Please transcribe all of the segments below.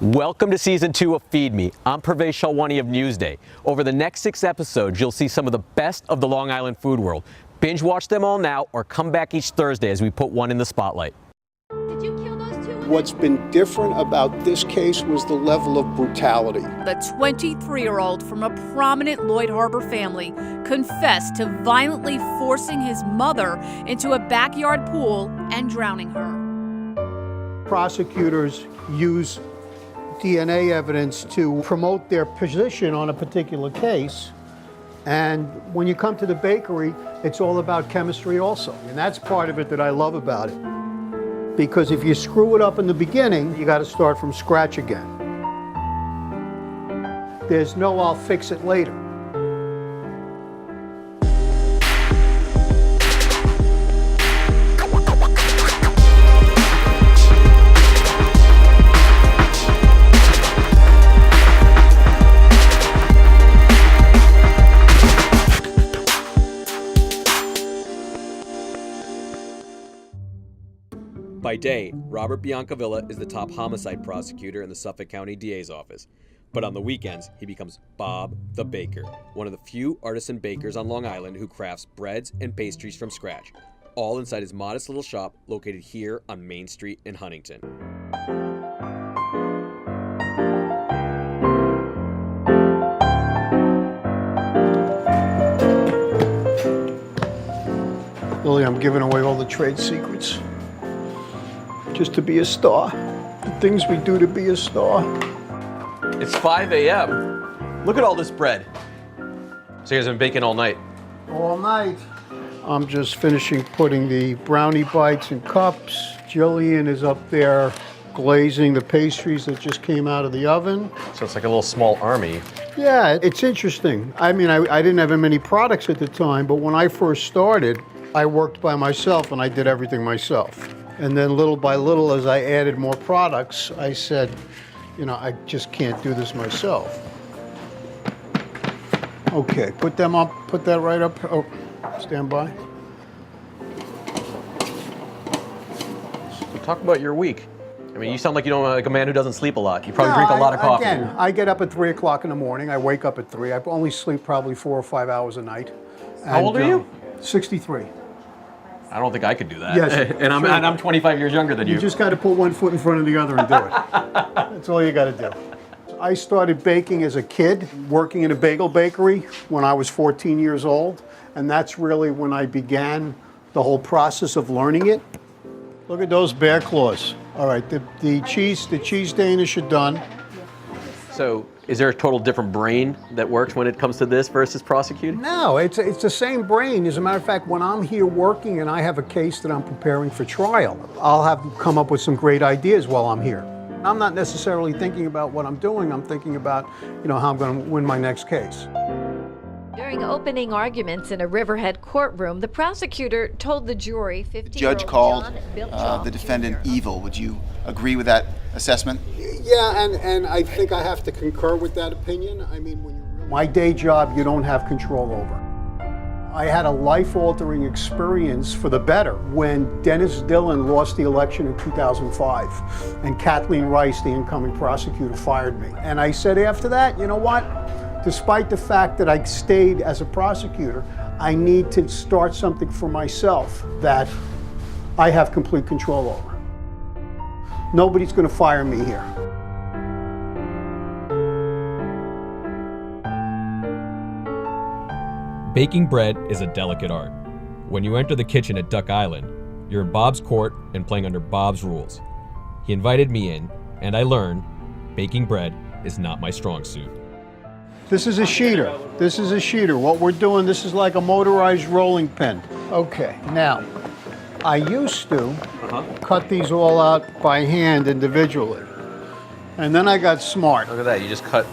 Welcome to Season 2 of Feed Me. I'm Pervez Shalwani of Newsday. Over the next 6 episodes, you'll see some of the best of the Long Island food world. Binge watch them all now or come back each Thursday as we put one in the spotlight. Did you kill those two women? What's been different about this case was the level of brutality. The 23-year-old from a prominent Lloyd Harbor family confessed to violently forcing his mother into a backyard pool and drowning her. Prosecutors use DNA evidence to promote their position on a particular case. And when you come to the bakery, it's all about chemistry also. And that's part of it that I love about it. Because if you screw it up in the beginning, you got to start from scratch again. There's no I'll fix it later. By day, Robert Biancavilla is the top homicide prosecutor in the Suffolk County DA's office. But on the weekends, he becomes Bob the Baker, one of the few artisan bakers on Long Island who crafts breads and pastries from scratch, all inside his modest little shop located here on Main Street in Huntington. Lily, I'm giving away all the trade secrets. Just to be a star. The things we do to be a star. It's 5 a.m. Look at all this bread. So you guys have been baking all night? All night. I'm just finishing putting the brownie bites in cups. Jillian is up there glazing the pastries that just came out of the oven. So it's like a little small army. Yeah, it's interesting. I mean, I didn't have many products at the time, but when I first started, I worked by myself and I did everything myself. And then little by little, as I added more products, I said, you know, I just can't do this myself. Okay, put them up, put that right up. Oh, stand by. Talk about your week. I mean, you sound like you don't like a man who doesn't sleep a lot. You probably drink a lot of coffee. Again, I get up at 3 o'clock in the morning. I wake up at 3. I only sleep probably 4 or 5 hours a night. How old are you? 63. I don't think I could do that. Yes, and I'm 25 years younger than you. You just got to put one foot in front of the other and do it. That's all you got to do. I started baking as a kid, working in a bagel bakery when I was 14 years old, and that's really when I began the whole process of learning it. Look at those bear claws. All right, the cheese Danish are done. So, is there a total different brain that works when it comes to this versus prosecuting? No, it's the same brain. As a matter of fact, when I'm here working and I have a case that I'm preparing for trial, I'll have come up with some great ideas while I'm here. I'm not necessarily thinking about what I'm doing. I'm thinking about, you know, how I'm going to win my next case. During opening arguments in a Riverhead courtroom, the prosecutor told the jury 50-year-old Judge called John Biltjoff the defendant Jr. evil. Would you agree with that assessment? Yeah, and I think I have to concur with that opinion. I mean, when you're my day job, you don't have control over. I had a life-altering experience for the better when Dennis Dillon lost the election in 2005, and Kathleen Rice, the incoming prosecutor, fired me. And I said after that, you know what? Despite the fact that I stayed as a prosecutor, I need to start something for myself that I have complete control over. Nobody's going to fire me here. Baking bread is a delicate art. When you enter the kitchen at Duck Island, you're in Bob's court and playing under Bob's rules. He invited me in, and I learned baking bread is not my strong suit. This is a sheeter. This is a sheeter. What we're doing, this is like a motorized rolling pin. Okay, now, I used to cut these all out by hand individually. And then I got smart. Look at that, you just cut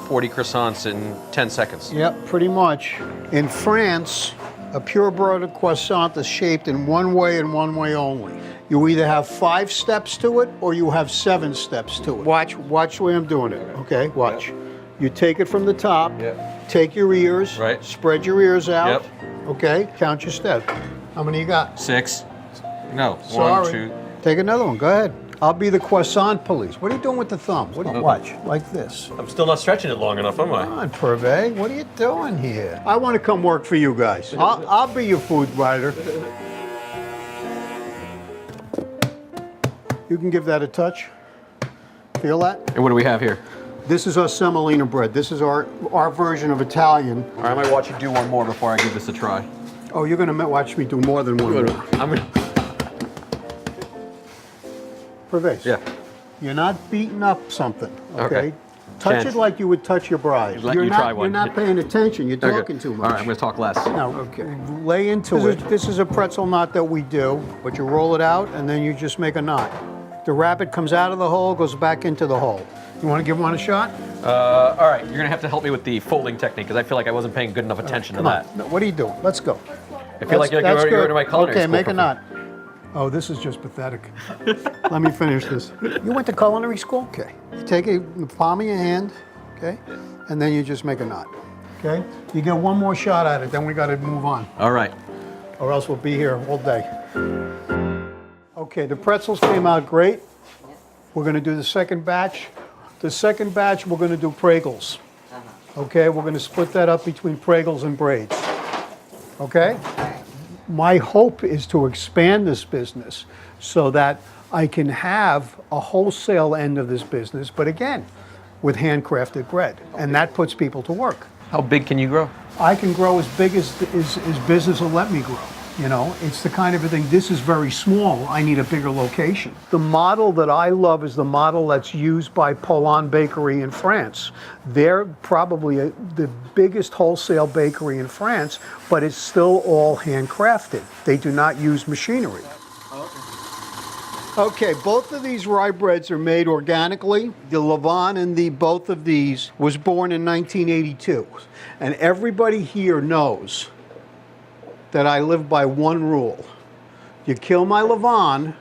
40 croissants in 10 seconds. Yep, pretty much. In France, a purebred croissant is shaped in one way and one way only. You either have 5 steps to it or you have 7 steps to it. Watch the way I'm doing it, okay? Watch. Yep. You take it from the top, take your ears, spread your ears out, okay? Count your steps. How many you got? 6. No, Sorry. 1, 2. Take another one, go ahead. I'll be the croissant police. What are you doing with the thumb? What do you watch? Like this. I'm still not stretching it long enough, am I? Come on, Purvey. What are you doing here? I want to come work for you guys. I'll be your food writer. You can give that a touch. Feel that? And what do we have here? This is our semolina bread. This is our version of Italian. All right, I might watch you do one more before I give this a try. Oh, you're going to watch me do more than one. Pervase. Yeah. You're not beating up something, okay? Okay. Touch Chance. it like you would touch your bride. Let you try one. You're not paying attention. You're talking too much. All right, I'm going to talk less. No, okay. Lay into it. This is a pretzel knot that we do, but you roll it out and then you just make a knot. The rabbit comes out of the hole, goes back into the hole. You want to give one a shot? All right, you're going to have to help me with the folding technique because I feel like I wasn't paying good enough attention to that. No, what are you doing? Let's go. I feel like you're into my culinary Okay, school make a knot. Oh, this is just pathetic. Let me finish this. You went to culinary school? Okay. You take it in the palm of your hand, okay? And then you just make a knot, okay? You get one more shot at it, then we got to move on. All right. Or else we'll be here all day. Okay, the pretzels came out great. We're going to do the second batch. The second batch, we're going to do Pregels. Okay, we're going to split that up between Pregels and braids. Okay? My hope is to expand this business so that I can have a wholesale end of this business, but again, with handcrafted bread. And that puts people to work. How big can you grow? I can grow as big as business will let me grow. You know, it's the kind of a thing, this is very small, I need a bigger location. The model that I love is the model that's used by Poland Bakery in France. They're probably the biggest wholesale bakery in France, but it's still all handcrafted. They do not use machinery. Okay, both of these rye breads are made organically. The Levant and both of these was born in 1982. And everybody here knows that I live by one rule. You kill my Levant,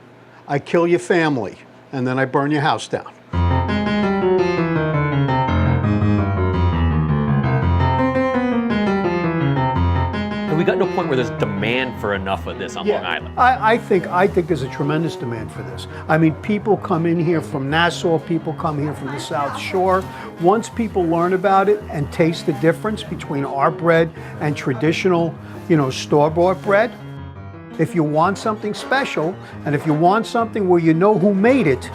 I kill your family, and then I burn your house down. Have we gotten to a point where there's demand for enough of this on Long Island? I think there's a tremendous demand for this. I mean, people come in here from Nassau, people come here from the South Shore. Once people learn about it and taste the difference between our bread and traditional, store-bought bread, if you want something special, and if you want something where you know who made it,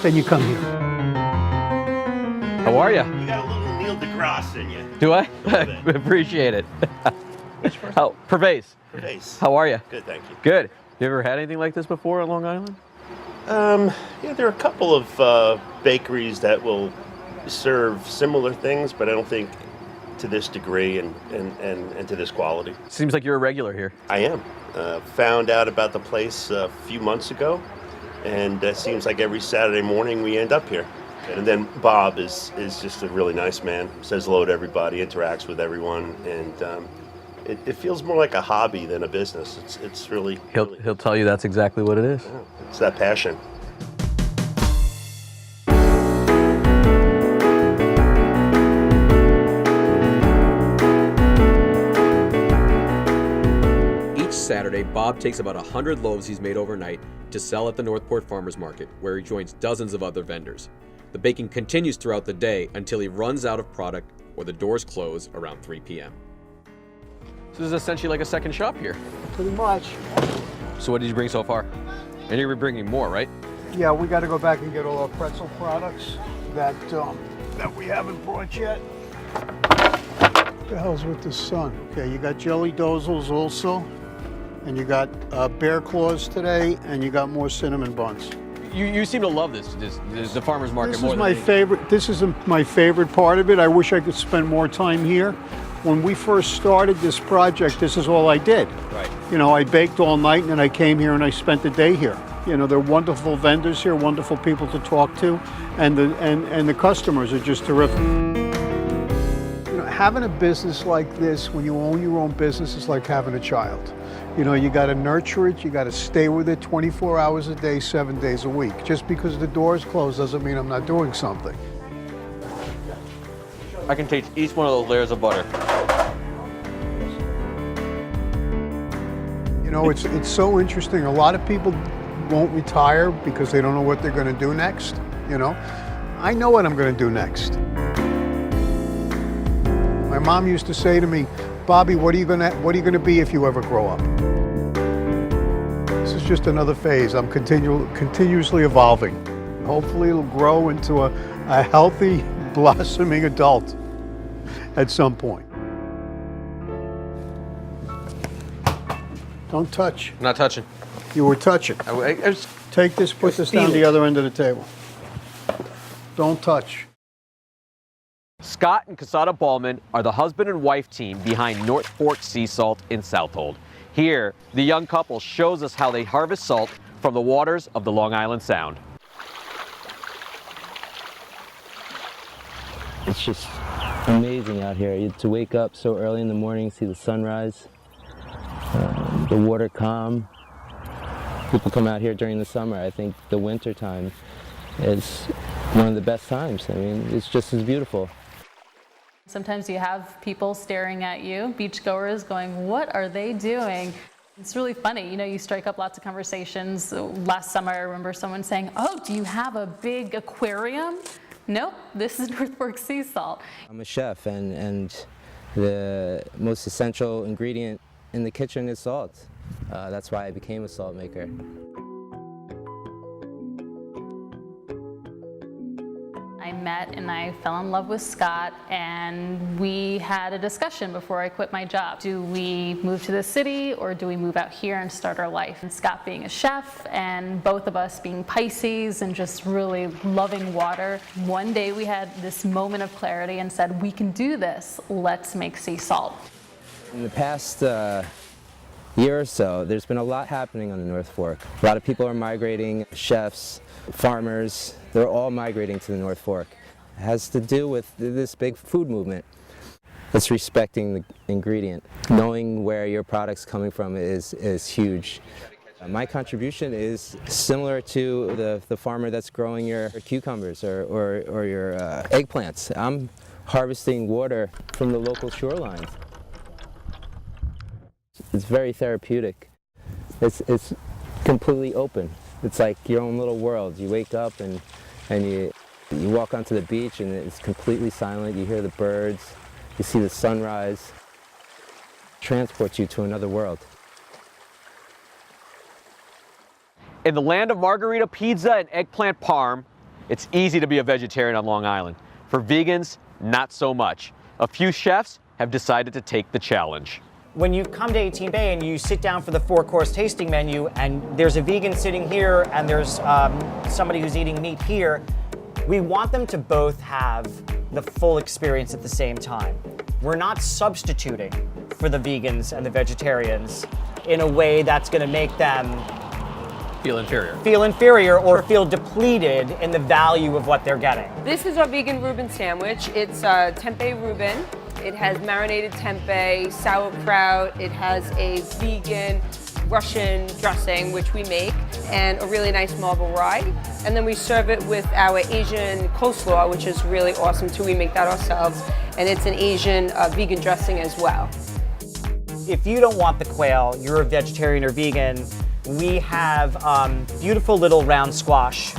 then you come here. How are you? You got a little Neil deGrasse in you. Do I? Appreciate it. Pervase. Pervase. How are you? Good, thank you. Good. You ever had anything like this before on Long Island? There are a couple of bakeries that will serve similar things, but I don't think to this degree and to this quality. Seems like you're a regular here. I am. Found out about the place a few months ago, and it seems like every Saturday morning we end up here. And then Bob is just a really nice man, says hello to everybody, interacts with everyone, and it feels more like a hobby than a business. It's really... He'll tell you that's exactly what it is. Yeah, it's that passion. Saturday, Bob takes about 100 loaves he's made overnight to sell at the Northport Farmers Market, where he joins dozens of other vendors. The baking continues throughout the day until he runs out of product or the doors close around 3 p.m. So this is essentially like a second shop here. Pretty much. So what did you bring so far? And you're bringing more, right? Yeah, we got to go back and get all our pretzel products that we haven't brought yet. What the hell's with the sun? Okay, you got jelly dozzles also. And you got bear claws today, and you got more cinnamon buns. You seem to love this the farmer's market more than This is my favorite part of it. I wish I could spend more time here. When we first started this project, this is all I did. Right. I baked all night, and then I came here and I spent the day here. There are wonderful vendors here, wonderful people to talk to, and the customers are just terrific. Having a business like this, when you own your own business, is like having a child. You got to nurture it, you got to stay with it 24 hours a day, 7 days a week. Just because the door's closed doesn't mean I'm not doing something. I can taste each one of those layers of butter. It's so interesting. A lot of people won't retire because they don't know what they're going to do next, you know. I know what I'm going to do next. My mom used to say to me, Bobby, what are you going to be if you ever grow up? This is just another phase. I'm continuously evolving. Hopefully it'll grow into a healthy, blossoming adult at some point. Don't touch. I'm not touching. You were touching. I was Take this, put this down the other end of the table. Don't touch. Scott and Casada Ballman are the husband and wife team behind North Fork Sea Salt in Southold. Here, the young couple shows us how they harvest salt from the waters of the Long Island Sound. It's just amazing out here to wake up so early in the morning, see the sunrise, the water calm. People come out here during the summer. I think the winter time is one of the best times. I mean, it's just as beautiful. Sometimes you have people staring at you, beachgoers going, what are they doing? It's really funny. You know, you strike up lots of conversations. Last summer, I remember someone saying, oh, do you have a big aquarium? Nope, this is North Fork Sea Salt. I'm a chef, and the most essential ingredient in the kitchen is salt. That's why I became a salt maker. I met and I fell in love with Scott, and we had a discussion before I quit my job. Do we move to the city or do we move out here and start our life? And Scott being a chef and both of us being Pisces and just really loving water. One day we had this moment of clarity and said, we can do this, let's make sea salt. In the past year or so, there's been a lot happening on the North Fork. A lot of people are migrating, chefs, farmers, they're all migrating to the North Fork. It has to do with this big food movement. It's respecting the ingredient. Knowing where your product's coming from is huge. My contribution is similar to the farmer that's growing your cucumbers or your eggplants. I'm harvesting water from the local shorelines. It's very therapeutic. It's completely open. It's like your own little world. You wake up and you walk onto the beach and it's completely silent. You hear the birds, you see the sunrise. It transports you to another world. In the land of margarita pizza and eggplant parm, it's easy to be a vegetarian on Long Island. For vegans, not so much. A few chefs have decided to take the challenge. When you come to 18 Bay and you sit down for the 4-course tasting menu and there's a vegan sitting here and there's somebody who's eating meat here, we want them to both have the full experience at the same time. We're not substituting for the vegans and the vegetarians in a way that's going to make them Feel inferior or feel depleted in the value of what they're getting. This is our vegan Reuben sandwich. It's tempeh Reuben. It has marinated tempeh, sauerkraut. It has a vegan Russian dressing, which we make, and a really nice marble rye. And then we serve it with our Asian coleslaw, which is really awesome too. We make that ourselves. And it's an Asian vegan dressing as well. If you don't want the quail, you're a vegetarian or vegan, we have beautiful little round squash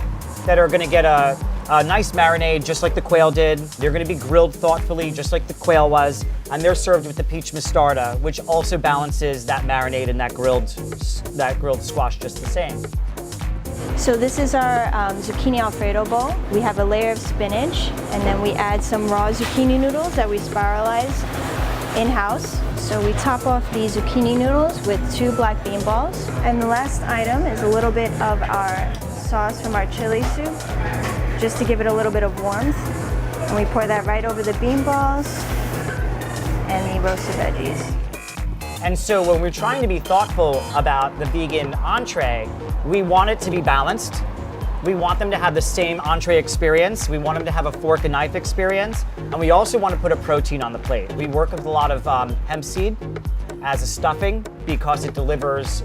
that are gonna get a nice marinade just like the quail did. They're gonna be grilled thoughtfully just like the quail was, and they're served with the peach mostarda, which also balances that marinade and that grilled squash just the same. So this is our zucchini Alfredo bowl. We have a layer of spinach, and then we add some raw zucchini noodles that we spiralize in-house. So we top off the zucchini noodles with 2 black bean balls. And the last item is a little bit of our sauce from our chili soup, just to give it a little bit of warmth. And we pour that right over the bean balls and the roasted veggies. And so when we're trying to be thoughtful about the vegan entree, we want it to be balanced. We want them to have the same entree experience. We want them to have a fork and knife experience. And we also want to put a protein on the plate. We work with a lot of hemp seed as a stuffing because it delivers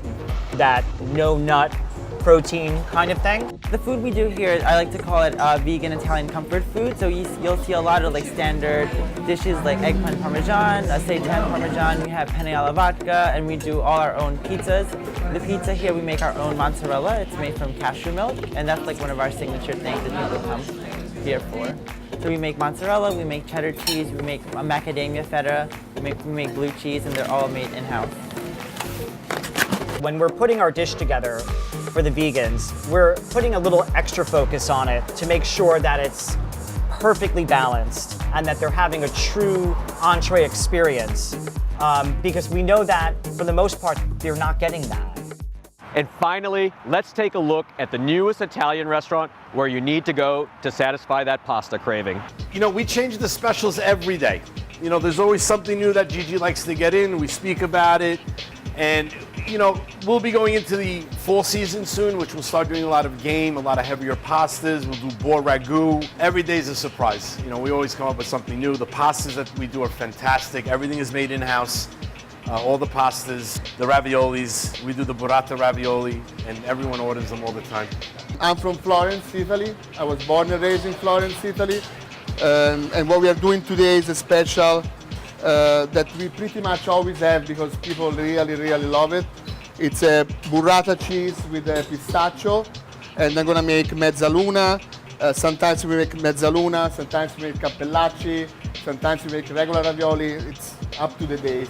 that no nut protein kind of thing. The food we do here, I like to call it vegan Italian comfort food. So you'll see a lot of like standard dishes like eggplant parmesan, seitan parmesan, we have penne alla vodka, and we do all our own pizzas. The pizza here, we make our own mozzarella. It's made from cashew milk, and that's like one of our signature things that people come here for. So we make mozzarella, we make cheddar cheese, we make macadamia feta, we make blue cheese, and they're all made in-house. When we're putting our dish together for the vegans, we're putting a little extra focus on it to make sure that it's perfectly balanced and that they're having a true entree experience, because we know that for the most part, they're not getting that. And finally, let's take a look at the newest Italian restaurant where you need to go to satisfy that pasta craving. You know, we change the specials every day. You know, there's always something new that Gigi likes to get in. We speak about it. And, you know, we'll be going into the fall season soon, which we'll start doing a lot of game, a lot of heavier pastas. We'll do boar ragu. Every day's a surprise. You know, we always come up with something new. The pastas that we do are fantastic. Everything is made in-house. All the pastas, the raviolis, we do the burrata ravioli, and everyone orders them all the time. I'm from Florence, Italy. I was born and raised in Florence, Italy. And what we are doing today is a special that we pretty much always have because people really, really love it. It's a burrata cheese with a pistachio, and I'm gonna make mezzaluna. Sometimes we make mezzaluna, sometimes we make cappellacci, sometimes we make regular ravioli. It's up to the days.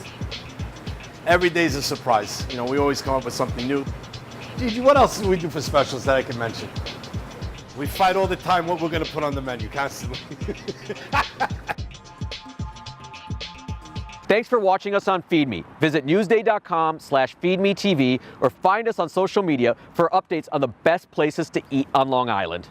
Every day's a surprise. You know, we always come up with something new. Gigi, what else do we do for specials that I can mention? We fight all the time what we're going to put on the menu, constantly. Thanks for watching us on Feed Me. Visit newsday.com/feedmetv or find us on social media for updates on the best places to eat on Long Island.